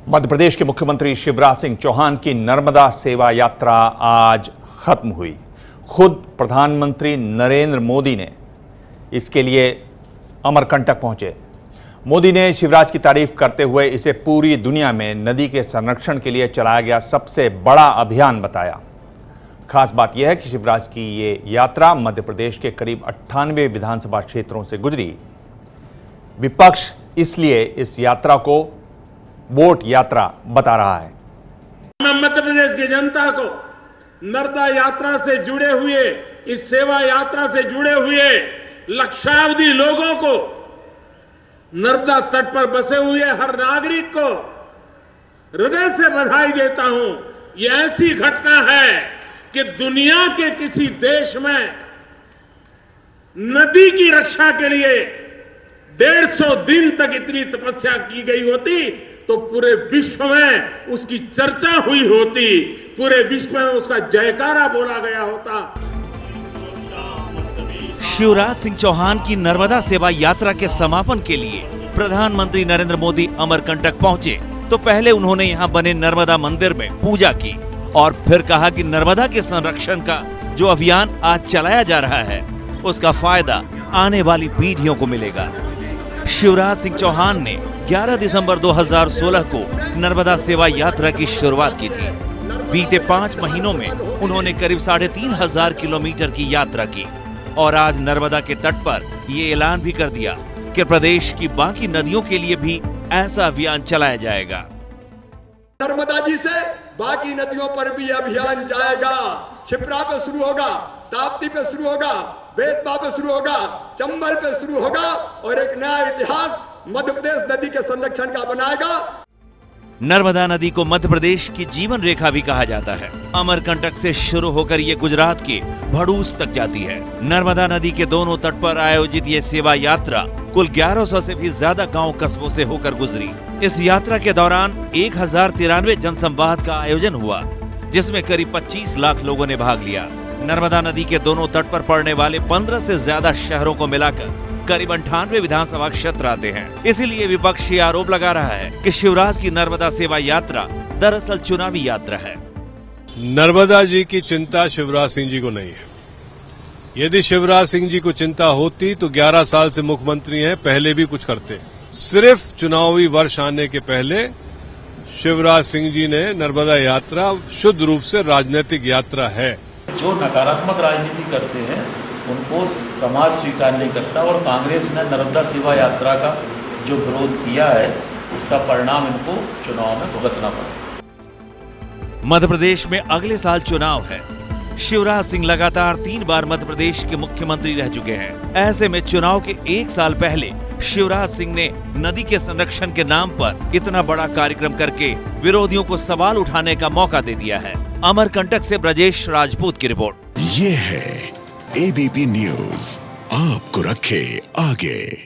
मध्य प्रदेश के मुख्यमंत्री शिवराज सिंह चौहान की नर्मदा सेवा यात्रा आज खत्म हुई। खुद प्रधानमंत्री नरेंद्र मोदी ने इसके लिए अमरकंटक पहुंचे। मोदी ने शिवराज की तारीफ करते हुए इसे पूरी दुनिया में नदी के संरक्षण के लिए चलाया गया सबसे बड़ा अभियान बताया। खास बात यह है कि शिवराज की ये यात्रा मध्य प्रदेश के करीब 98 विधानसभा क्षेत्रों से गुजरी। विपक्ष इसलिए इस यात्रा को वोट यात्रा बता रहा है। मैं मध्य प्रदेश की जनता को नर्मदा यात्रा से जुड़े हुए, इस सेवा यात्रा से जुड़े हुए लक्षावधि लोगों को, नर्मदा तट पर बसे हुए हर नागरिक को हृदय से बधाई देता हूं। यह ऐसी घटना है कि दुनिया के किसी देश में नदी की रक्षा के लिए 150 दिन तक इतनी तपस्या की गई होती तो पूरे विश्व में उसकी चर्चा हुई होती, पूरे विश्व में उसका जयकारा बोला गया होता। शिवराज सिंह चौहान की नर्मदा सेवा यात्रा के समापन के लिए प्रधानमंत्री नरेंद्र मोदी अमरकंटक पहुंचे तो पहले उन्होंने यहां बने नर्मदा मंदिर में पूजा की और फिर कहा कि नर्मदा के संरक्षण का जो अभियान आज चलाया जा रहा है उसका फायदा आने वाली पीढ़ियों को मिलेगा। शिवराज सिंह चौहान ने 11 दिसंबर 2016 को नर्मदा सेवा यात्रा की शुरुआत की थी। बीते 5 महीनों में उन्होंने करीब 3500 किलोमीटर की यात्रा की और आज नर्मदा के तट पर ये ऐलान भी कर दिया कि प्रदेश की बाकी नदियों के लिए भी ऐसा अभियान चलाया जाएगा। नर्मदा जी से बाकी नदियों पर भी अभियान जाएगा। क्षिप्रा पे शुरू होगा, ताप्ती पे शुरू होगा, बेतवा पे शुरू होगा, चंबल पे शुरू होगा और एक नया इतिहास मध्य प्रदेश नदी के संरक्षण का बनाएगा। नर्मदा नदी को मध्य प्रदेश की जीवन रेखा भी कहा जाता है। अमरकंटक से शुरू होकर ये गुजरात के भड़ूच तक जाती है। नर्मदा नदी के दोनों तट पर आयोजित ये सेवा यात्रा कुल 1100 से भी ज्यादा गांव कस्बों से होकर गुजरी। इस यात्रा के दौरान 1093 जनसंवाद का आयोजन हुआ, जिसमें करीब 25 लाख लोगों ने भाग लिया। नर्मदा नदी के दोनों तट पर पड़ने वाले 15 से ज्यादा शहरों को मिलाकर करीब 98 विधानसभा क्षेत्र आते हैं। इसीलिए विपक्ष ये आरोप लगा रहा है कि शिवराज की नर्मदा सेवा यात्रा दरअसल चुनावी यात्रा है। नर्मदा जी की चिंता शिवराज सिंह जी को नहीं है। यदि शिवराज सिंह जी को चिंता होती तो 11 साल से मुख्यमंत्री हैं, पहले भी कुछ करते। सिर्फ चुनावी वर्ष आने के पहले शिवराज सिंह जी ने नर्मदा यात्रा शुद्ध रूप से राजनीतिक यात्रा है। जो नकारात्मक राजनीति करते हैं उनको समाज स्वीकार नहीं करता और कांग्रेस ने नर्मदा सेवा यात्रा का जो विरोध किया है इसका परिणाम इनको चुनाव में भुगतना पड़ा। मध्य प्रदेश में अगले साल चुनाव है। शिवराज सिंह लगातार 3 बार मध्य प्रदेश के मुख्यमंत्री रह चुके हैं। ऐसे में चुनाव के 1 साल पहले शिवराज सिंह ने नदी के संरक्षण के नाम पर इतना बड़ा कार्यक्रम करके विरोधियों को सवाल उठाने का मौका दे दिया है। अमरकंटक से ब्रजेश राजपूत की रिपोर्ट। ये है एबीपी न्यूज, आपको रखे आगे।